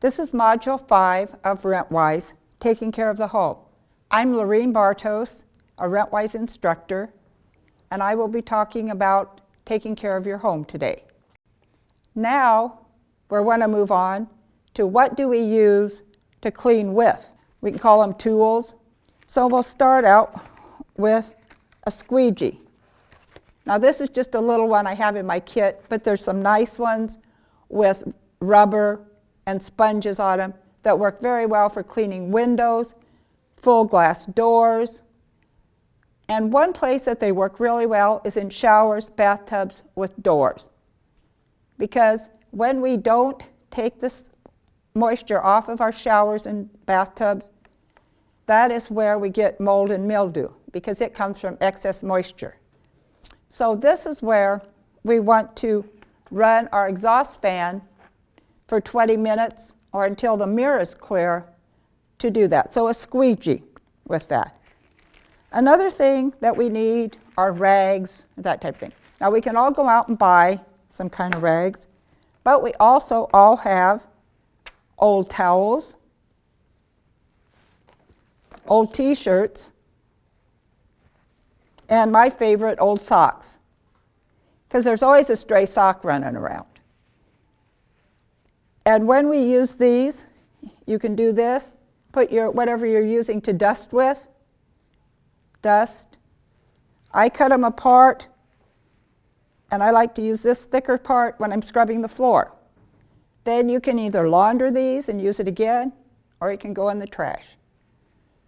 This is Module 5 of Rentwise, Taking Care of the Home. I'm Lorene Bartos, a Rentwise instructor, and I will be talking about taking care of your home today. Now, we're going to move on to what do we use to clean with. We can call them tools. So we'll start out with a squeegee. Now this is just a little one I have in my kit, but there's some nice ones with rubber and sponges on them that work very well for cleaning windows, full glass doors. And one place that they work really well is in showers, bathtubs with doors. Because when we don't take this moisture off of our showers and bathtubs, that is where we get mold and mildew, because it comes from excess moisture. So this is where we want to run our exhaust fan for 20 minutes or until the mirror is clear to do that. So a squeegee with that. Another thing that we need are rags, that type of thing. Now we can all go out and buy some kind of rags, but we also all have old towels, old t-shirts, and my favorite, old socks, because there's always a stray sock running around. And when we use these, you can do this, put your whatever you're using to dust with, dust. I cut them apart, and I like to use this thicker part when I'm scrubbing the floor. Then you can either launder these and use it again, or it can go in the trash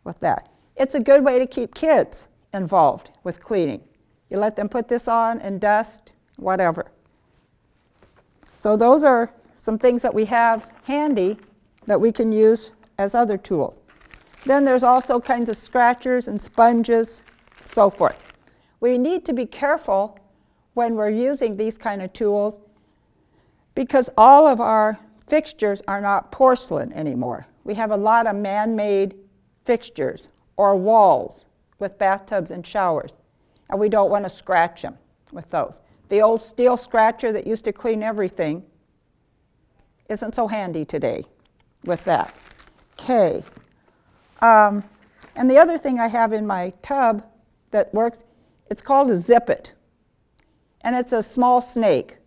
with that. It's a good way to keep kids involved with cleaning. You let them put this on and dust, whatever. So those are some things that we have handy that we can use as other tools. Then there's also kinds of scratchers and sponges, so forth. We need to be careful when we're using these kind of tools because all of our fixtures are not porcelain anymore. We have a lot of man-made fixtures or walls with bathtubs and showers, and we don't want to scratch them with those. The old steel scratcher that used to clean everything isn't so handy today with that. Okay. And the other thing I have in my tub that works, it's called a zip-it. And it's a small snake.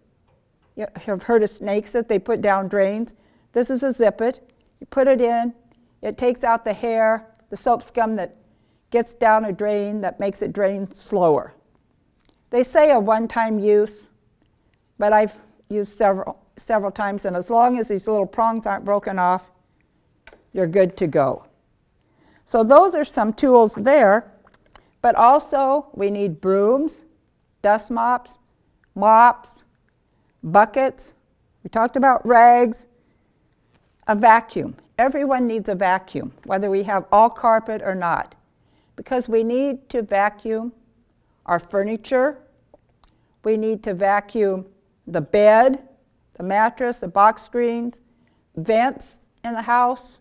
You have heard of snakes that they put down drains? This is a zip-it. You put it in, it takes out the hair, the soap scum that gets down a drain that makes it drain slower. They say a one-time use, but I've used several times, and as long as these little prongs aren't broken off, you're good to go. So those are some tools there, but also we need brooms, dust mops, buckets. We talked about rags, a vacuum. Everyone needs a vacuum, whether we have all carpet or not, because we need to vacuum our furniture. We need to vacuum the bed, the mattress, the box screens, vents in the house,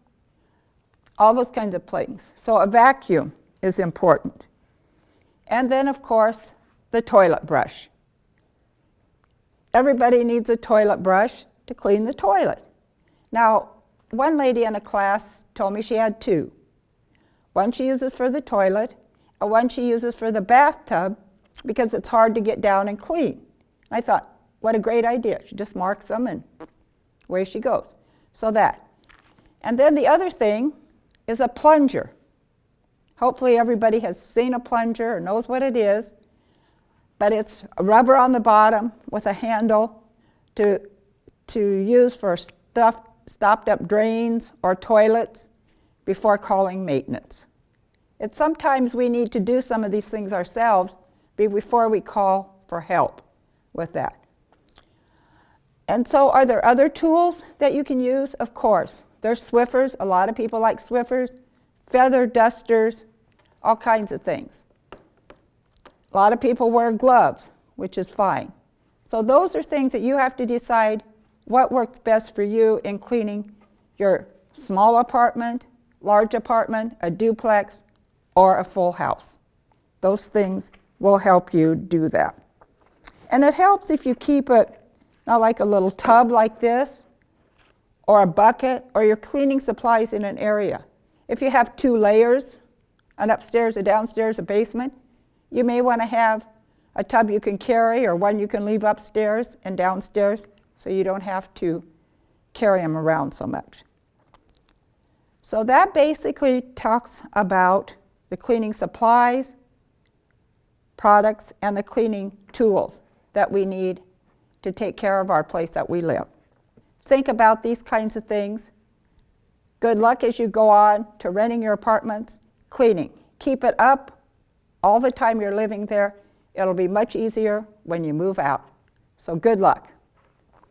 all those kinds of things. So a vacuum is important. And then, of course, the toilet brush. Everybody needs a toilet brush to clean the toilet. Now, one lady in a class told me she had two. One she uses for the toilet, and one she uses for the bathtub because it's hard to get down and clean. I thought, what a great idea. She just marks them and away she goes. So that. And then the other thing is a plunger. Hopefully everybody has seen a plunger or knows what it is, but it's a rubber on the bottom with a handle to use for stopped up drains or toilets before calling maintenance. It's sometimes we need to do some of these things ourselves before we call for help with that. And so are there other tools that you can use? Of course. There's Swiffers. A lot of people like Swiffers. Feather dusters, all kinds of things. A lot of people wear gloves, which is fine. So those are things that you have to decide what works best for you in cleaning your small apartment, large apartment, a duplex, or a full house. Those things will help you do that. And it helps if you keep it not like a little tub like this, or a bucket, or your cleaning supplies in an area. If you have 2 layers, an upstairs, a downstairs, a basement, you may want to have a tub you can carry or one you can leave upstairs and downstairs so you don't have to carry them around so much. So that basically talks about the cleaning supplies, products, and the cleaning tools that we need to take care of our place that we live. Think about these kinds of things. Good luck as you go on to renting your apartments. Cleaning. Keep it up all the time you're living there. It'll be much easier when you move out. So good luck.